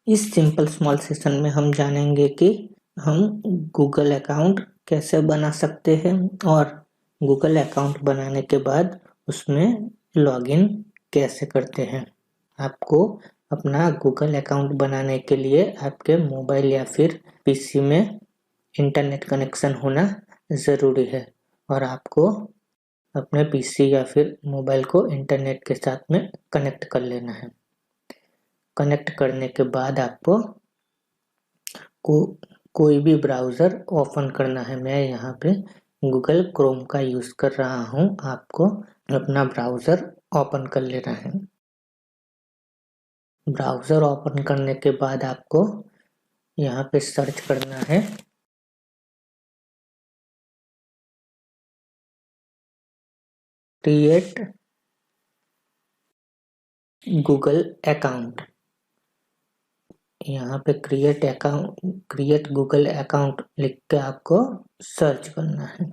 इस simple small session में हम जानेंगे कि हम गूगल अकाउंट कैसे बना सकते हैं और गूगल अकाउंट बनाने के बाद उसमें लॉगिन कैसे करते हैं। आपको अपना गूगल अकाउंट बनाने के लिए आपके मोबाइल या फिर पीसी में इंटरनेट कनेक्शन होना ज़रूरी है और आपको अपने पीसी या फिर मोबाइल को इंटरनेट के साथ में कनेक्ट कर लेना है। कनेक्ट करने के बाद आपको कोई भी ब्राउज़र ओपन करना है। मैं यहाँ पे गूगल क्रोम का यूज़ कर रहा हूँ। आपको अपना ब्राउज़र ओपन कर लेना है। ब्राउज़र ओपन करने के बाद आपको यहाँ पे सर्च करना है क्रिएट गूगल अकाउंट। यहाँ पे क्रिएट गूगल अकाउंट लिख के आपको सर्च करना है।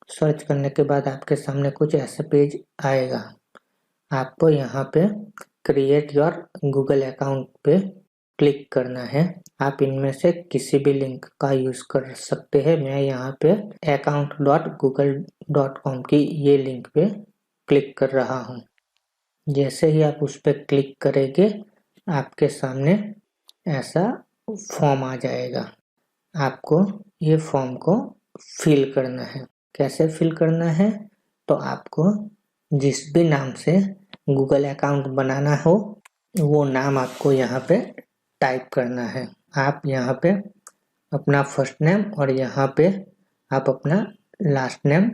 सर्च करने के बाद आपके सामने कुछ ऐसा पेज आएगा। आपको यहाँ पे क्रिएट योर गूगल अकाउंट पे क्लिक करना है। आप इनमें से किसी भी लिंक का यूज़ कर सकते हैं। मैं यहाँ पे account.google.com की ये लिंक पे क्लिक कर रहा हूँ। जैसे ही आप उस पर क्लिक करेंगे आपके सामने ऐसा फॉर्म आ जाएगा। आपको ये फॉर्म को फिल करना है। कैसे फिल करना है? तो आपको जिस भी नाम से गूगल अकाउंट बनाना हो वो नाम आपको यहाँ पे टाइप करना है। आप यहाँ पे अपना फर्स्ट नेम और यहाँ पे आप अपना लास्ट नेम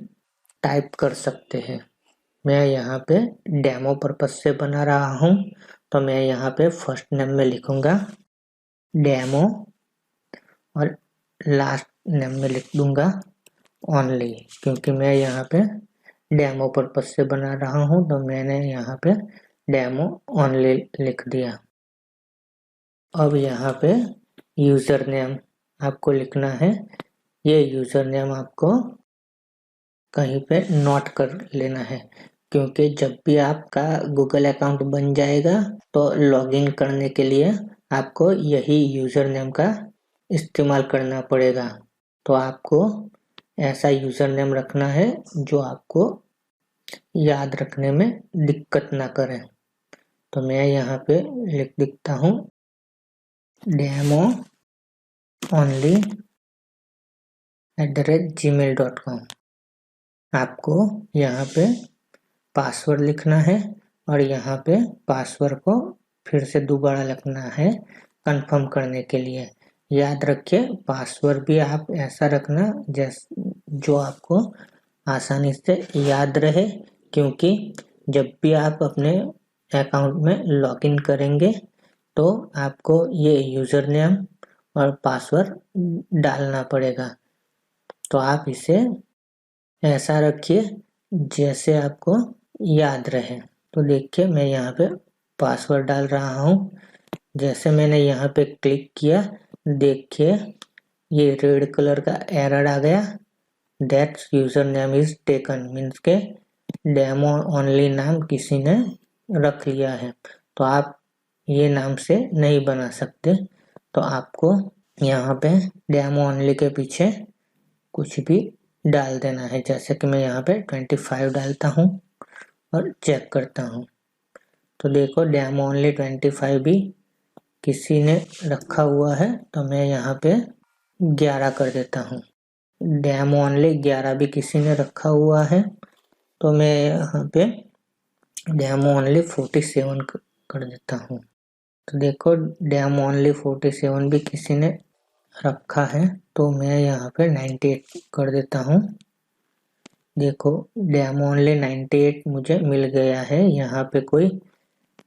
टाइप कर सकते हैं। मैं यहाँ पे डेमो पर्पस से बना रहा हूँ तो मैं यहाँ पे फर्स्ट नेम में लिखूँगा डेमो और लास्ट नेम में लिख दूँगा ओनली, क्योंकि मैं यहाँ पे डेमो पर्पस से बना रहा हूँ तो मैंने यहाँ पे डेमो ओनली लिख दिया। अब यहाँ पे यूज़र नेम आपको लिखना है। ये यूज़र नेम आपको कहीं पे नोट कर लेना है, क्योंकि जब भी आपका गूगल अकाउंट बन जाएगा तो लॉगिन करने के लिए आपको यही यूज़र नेम का इस्तेमाल करना पड़ेगा। तो आपको ऐसा यूज़र नेम रखना है जो आपको याद रखने में दिक्कत ना करे। तो मैं यहाँ पे लिख देता हूँ डेमो ओनली @gmail.com। आपको यहाँ पे पासवर्ड लिखना है और यहाँ पे पासवर्ड को फिर से दोबारा लिखना है कंफर्म करने के लिए। याद रखिए पासवर्ड भी आप ऐसा रखना जो आपको आसानी से याद रहे, क्योंकि जब भी आप अपने अकाउंट में लॉगिन करेंगे तो आपको ये यूज़र नेम और पासवर्ड डालना पड़ेगा। तो आप इसे ऐसा रखिए जैसे आपको याद रहे। तो देखिए मैं यहाँ पे पासवर्ड डाल रहा हूँ। जैसे मैंने यहाँ पे क्लिक किया, देखिए ये रेड कलर का एरर आ गया, that's user name is taken, means के डेमो ओनली नाम किसी ने रख लिया है। तो आप ये नाम से नहीं बना सकते। तो आपको यहाँ पे डेमो ओनली के पीछे कुछ भी डाल देना है। जैसे कि मैं यहाँ पे 25 डालता हूँ और चेक करता हूँ तो देखो डेमो ओनली 25 भी किसी ने रखा हुआ है, तो मैं यहाँ पे 11 कर देता हूँ। डेमो ओनली 11 भी किसी ने रखा हुआ है तो मैं यहाँ पे डेमो ओनली 47 कर देता हूँ। तो देखो डेमो ओनली 47 भी किसी ने रखा है तो मैं यहाँ पे 98 कर देता हूँ। देखो डेमो ओनली 98 मुझे मिल गया है। यहाँ पे कोई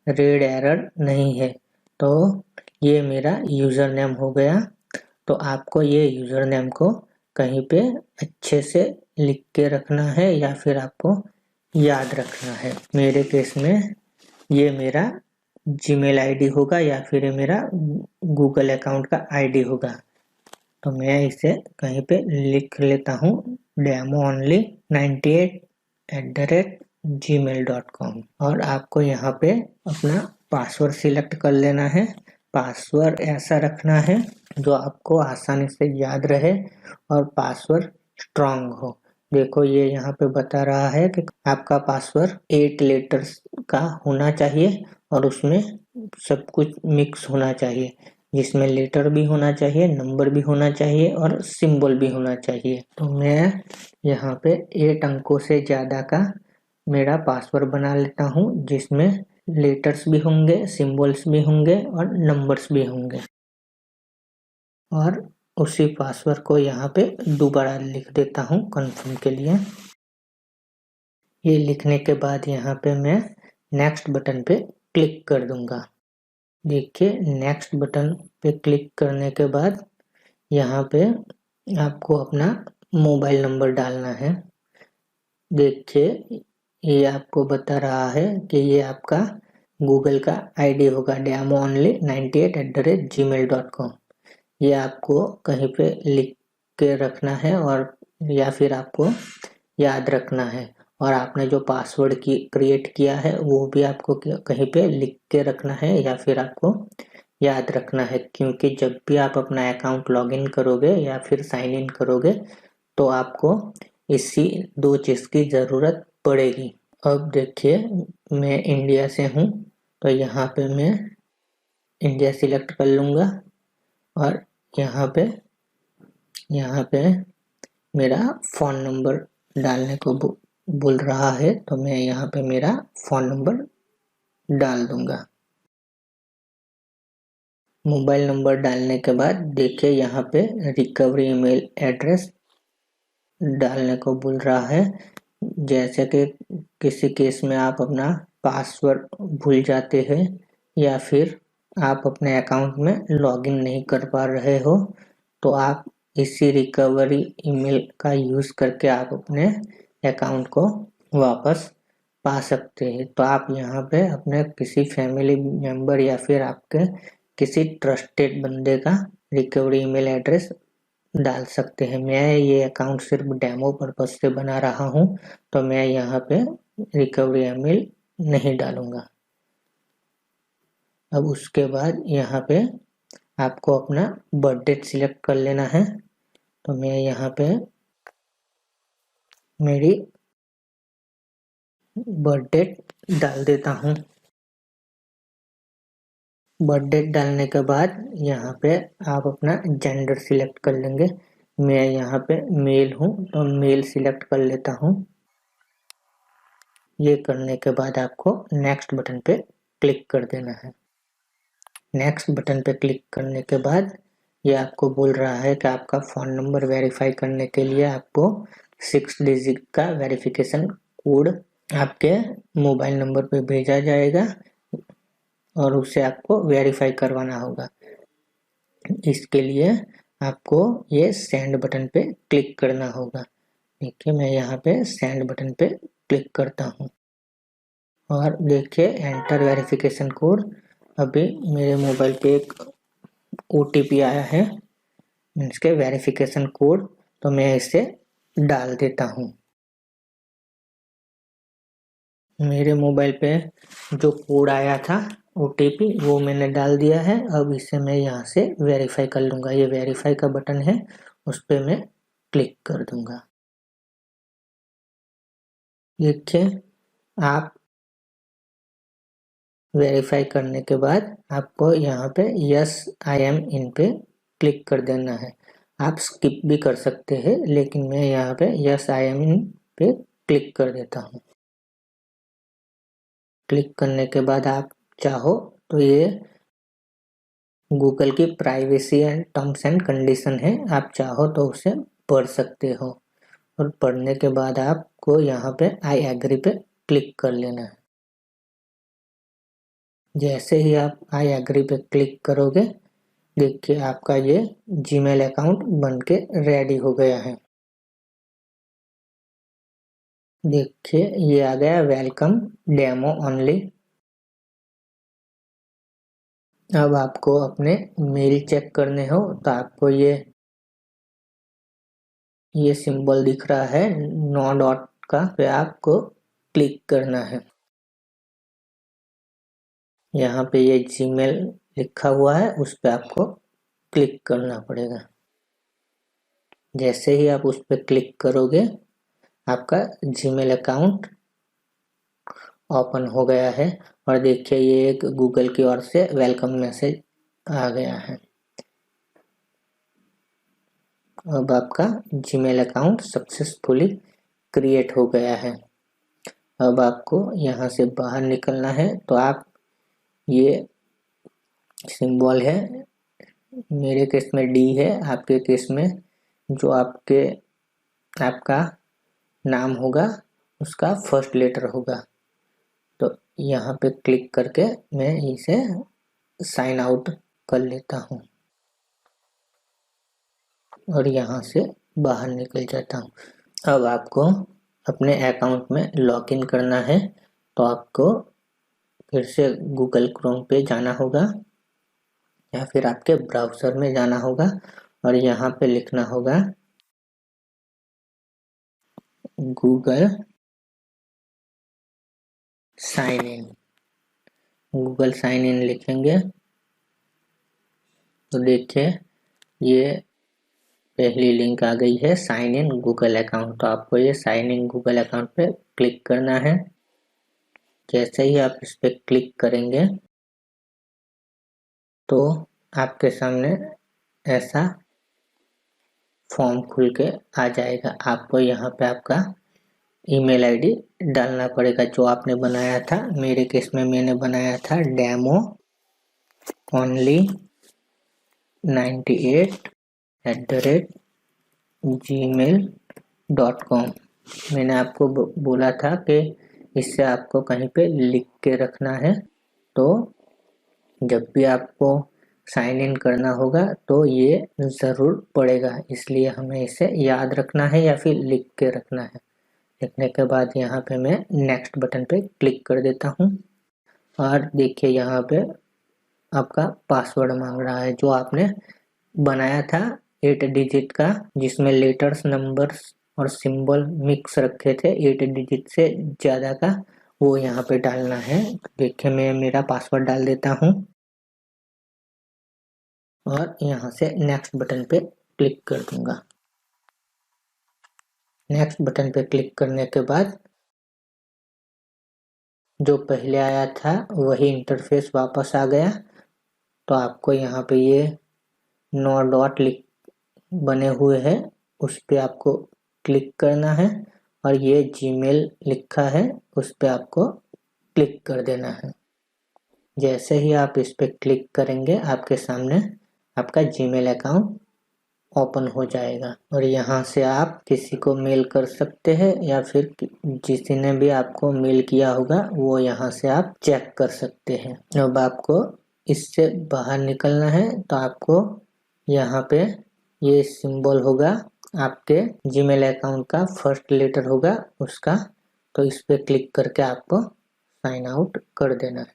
रेड एरर नहीं है, तो ये मेरा यूज़र नेम हो गया। तो आपको ये यूज़र नेम को कहीं पे अच्छे से लिख के रखना है या फिर आपको याद रखना है। मेरे केस में ये मेरा जीमेल आईडी होगा या फिर ये मेरा गूगल अकाउंट का आईडी होगा। तो मैं इसे कहीं पे लिख लेता हूँ डेमो ओनली 98 @gmail.com। और आपको यहाँ पे अपना पासवर्ड सिलेक्ट कर लेना है। पासवर्ड ऐसा रखना है जो आपको आसानी से याद रहे और पासवर्ड स्ट्रांग हो। देखो ये यहाँ पे बता रहा है कि आपका पासवर्ड 8 लेटर्स का होना चाहिए और उसमें सब कुछ मिक्स होना चाहिए, जिसमें लेटर भी होना चाहिए, नंबर भी होना चाहिए और सिंबल भी होना चाहिए। तो मैं यहाँ पे 8 अंकों से ज़्यादा का मेरा पासवर्ड बना लेता हूँ, जिसमें लेटर्स भी होंगे, सिंबल्स भी होंगे और नंबर्स भी होंगे। और उसी पासवर्ड को यहाँ पे दोबारा लिख देता हूँ कंफर्म के लिए। ये लिखने के बाद यहाँ पे मैं नेक्स्ट बटन पे क्लिक कर दूंगा। देखिए नेक्स्ट बटन पे क्लिक करने के बाद यहाँ पे आपको अपना मोबाइल नंबर डालना है। देखिए ये आपको बता रहा है कि ये आपका गूगल का आईडी होगा damonly98@gmail.com। ये आपको कहीं पे लिख के रखना है और या फिर आपको याद रखना है, और आपने जो पासवर्ड की क्रिएट किया है वो भी आपको कहीं पे लिख के रखना है या फिर आपको याद रखना है, क्योंकि जब भी आप अपना अकाउंट लॉगिन करोगे या फिर साइन इन करोगे तो आपको इसी 2 चीज़ की ज़रूरत पड़ेगी। अब देखिए मैं इंडिया से हूँ तो यहाँ पे मैं इंडिया सिलेक्ट कर लूँगा और यहाँ पे मेरा फ़ोन नंबर डालने को बोल रहा है तो मैं यहाँ पे मेरा फ़ोन नंबर डाल दूँगा। मोबाइल नंबर डालने के बाद देखिए यहाँ पे रिकवरी ईमेल एड्रेस डालने को बोल रहा है। जैसे कि किसी केस में आप अपना पासवर्ड भूल जाते हैं या फिर आप अपने अकाउंट में लॉगिन नहीं कर पा रहे हो तो आप इसी रिकवरी ईमेल का यूज़ करके आप अपने अकाउंट को वापस पा सकते हैं। तो आप यहाँ पे अपने किसी फैमिली मेम्बर या फिर आपके किसी ट्रस्टेड बंदे का रिकवरी ईमेल एड्रेस डाल सकते हैं। मैं ये अकाउंट सिर्फ डेमो पर्पज से बना रहा हूँ तो मैं यहाँ पे रिकवरी ईमेल नहीं डालूँगा। अब उसके बाद यहाँ पे आपको अपना बर्थ डेट सिलेक्ट कर लेना है। तो मैं यहाँ पे मेरी बर्थ डेट डाल देता हूँ। बर्थ डेट डालने के बाद यहाँ पे आप अपना जेंडर सिलेक्ट कर लेंगे। मैं यहाँ पे मेल हूँ तो मेल सिलेक्ट कर लेता हूँ। ये करने के बाद आपको नेक्स्ट बटन पे क्लिक कर देना है। नेक्स्ट बटन पे क्लिक करने के बाद ये आपको बोल रहा है कि आपका फ़ोन नंबर वेरीफाई करने के लिए आपको 6 डिजिट का वेरिफिकेशन कोड आपके मोबाइल नंबर पे भेजा जाएगा और उसे आपको वेरीफाई करवाना होगा। इसके लिए आपको ये सेंड बटन पे क्लिक करना होगा। देखिए मैं यहाँ पे सेंड बटन पे क्लिक करता हूँ और देखिए एंटर वेरिफिकेशन कोड। अभी मेरे मोबाइल पे एक OTP आया है इसके वेरिफिकेशन कोड, तो मैं इसे डाल देता हूँ। मेरे मोबाइल पे जो कोड आया था OTP वो मैंने डाल दिया है। अब इसे मैं यहाँ से वेरीफाई कर लूँगा। ये वेरीफाई का बटन है, उस पर मैं क्लिक कर दूँगा। देखिए आप वेरीफाई करने के बाद आपको यहाँ पे यस आई एम इन पे क्लिक कर देना है। आप स्किप भी कर सकते हैं लेकिन मैं यहाँ पे यस आई एम इन पे क्लिक कर देता हूँ। क्लिक करने के बाद आप चाहो तो ये गूगल की privacy and terms and condition है, आप चाहो तो उसे पढ़ सकते हो और पढ़ने के बाद आपको यहाँ पे आई एग्री पे क्लिक कर लेना है। जैसे ही आप आई एग्री पे क्लिक करोगे देखिए आपका ये जीमेल अकाउंट बनके रेडी हो गया है। देखिए ये आ गया वेलकम डेमो ओनली। अब आपको अपने मेल चेक करने हो तो आपको ये सिंबल दिख रहा है नो डॉट का, पे आपको क्लिक करना है। यहाँ पे ये जीमेल लिखा हुआ है उस पर आपको क्लिक करना पड़ेगा। जैसे ही आप उस पर क्लिक करोगे आपका जीमेल अकाउंट ओपन हो गया है और देखिए ये एक गूगल की ओर से वेलकम मैसेज आ गया है। अब आपका जीमेल अकाउंट सक्सेसफुली क्रिएट हो गया है। अब आपको यहाँ से बाहर निकलना है तो आप ये सिंबल है, मेरे केस में डी है, आपके केस में जो आपका नाम होगा उसका फर्स्ट लेटर होगा। तो यहाँ पे क्लिक करके मैं इसे साइन आउट कर लेता हूँ और यहाँ से बाहर निकल जाता हूँ। अब आपको अपने अकाउंट में लॉगिन करना है तो आपको फिर से गूगल क्रोम पे जाना होगा या फिर आपके ब्राउज़र में जाना होगा और यहाँ पे लिखना होगा Google sign in. Google sign in लिखेंगे तो देखिए ये पहली लिंक आ गई है साइन इन गूगल अकाउंट। तो आपको ये साइन इन गूगल अकाउंट पे क्लिक करना है। जैसे ही आप इस पर क्लिक करेंगे तो आपके सामने ऐसा फॉर्म खुल के आ जाएगा। आपको यहाँ पे आपका ईमेल आईडी डालना पड़ेगा जो आपने बनाया था। मेरे केस में मैंने बनाया था डेमो ओनली 98@gmail.com। मैंने आपको बोला था कि इससे आपको कहीं पे लिख के रखना है तो जब भी आपको साइन इन करना होगा तो ये ज़रूर पड़ेगा, इसलिए हमें इसे याद रखना है या फिर लिख के रखना है। लिखने के बाद यहाँ पे मैं नेक्स्ट बटन पे क्लिक कर देता हूँ और देखिए यहाँ पे आपका पासवर्ड मांग रहा है जो आपने बनाया था 8 डिजिट का, जिसमें लेटर्स नंबर्स और सिंबल मिक्स रखे थे 8 डिजिट से ज़्यादा का, वो यहाँ पे डालना है। देखिए मैं मेरा पासवर्ड डाल देता हूँ और यहाँ से नेक्स्ट बटन पे क्लिक कर दूंगा। नेक्स्ट बटन पे क्लिक करने के बाद जो पहले आया था वही इंटरफेस वापस आ गया। तो आपको यहाँ पे ये 9 डॉट बने हुए हैं उस पे आपको क्लिक करना है और ये जीमेल लिखा है उस पे आपको क्लिक कर देना है। जैसे ही आप इस पे क्लिक करेंगे आपके सामने आपका जीमेल अकाउंट ओपन हो जाएगा और यहाँ से आप किसी को मेल कर सकते हैं या फिर जिसी ने भी आपको मेल किया होगा वो यहाँ से आप चेक कर सकते हैं। अब आपको इससे बाहर निकलना है तो आपको यहाँ पे ये सिंबल होगा आपके जीमेल अकाउंट का फर्स्ट लेटर होगा उसका, तो इस पे क्लिक करके आपको साइन आउट कर देना है।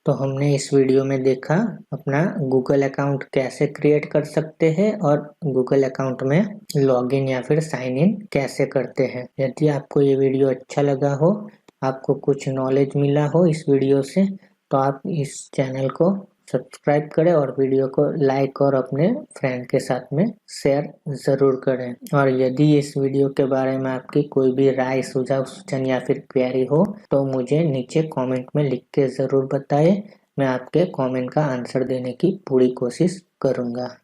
तो हमने इस वीडियो में देखा अपना गूगल अकाउंट कैसे क्रिएट कर सकते हैं और गूगल अकाउंट में लॉगिन या फिर साइन इन कैसे करते हैं। यदि आपको ये वीडियो अच्छा लगा हो, आपको कुछ नॉलेज मिला हो इस वीडियो से, तो आप इस चैनल को सब्सक्राइब करें और वीडियो को लाइक और अपने फ्रेंड के साथ में शेयर ज़रूर करें। और यदि इस वीडियो के बारे में आपकी कोई भी राय, सुझाव, सूचन या फिर क्वेरी हो तो मुझे नीचे कमेंट में लिख के ज़रूर बताएं। मैं आपके कमेंट का आंसर देने की पूरी कोशिश करूँगा।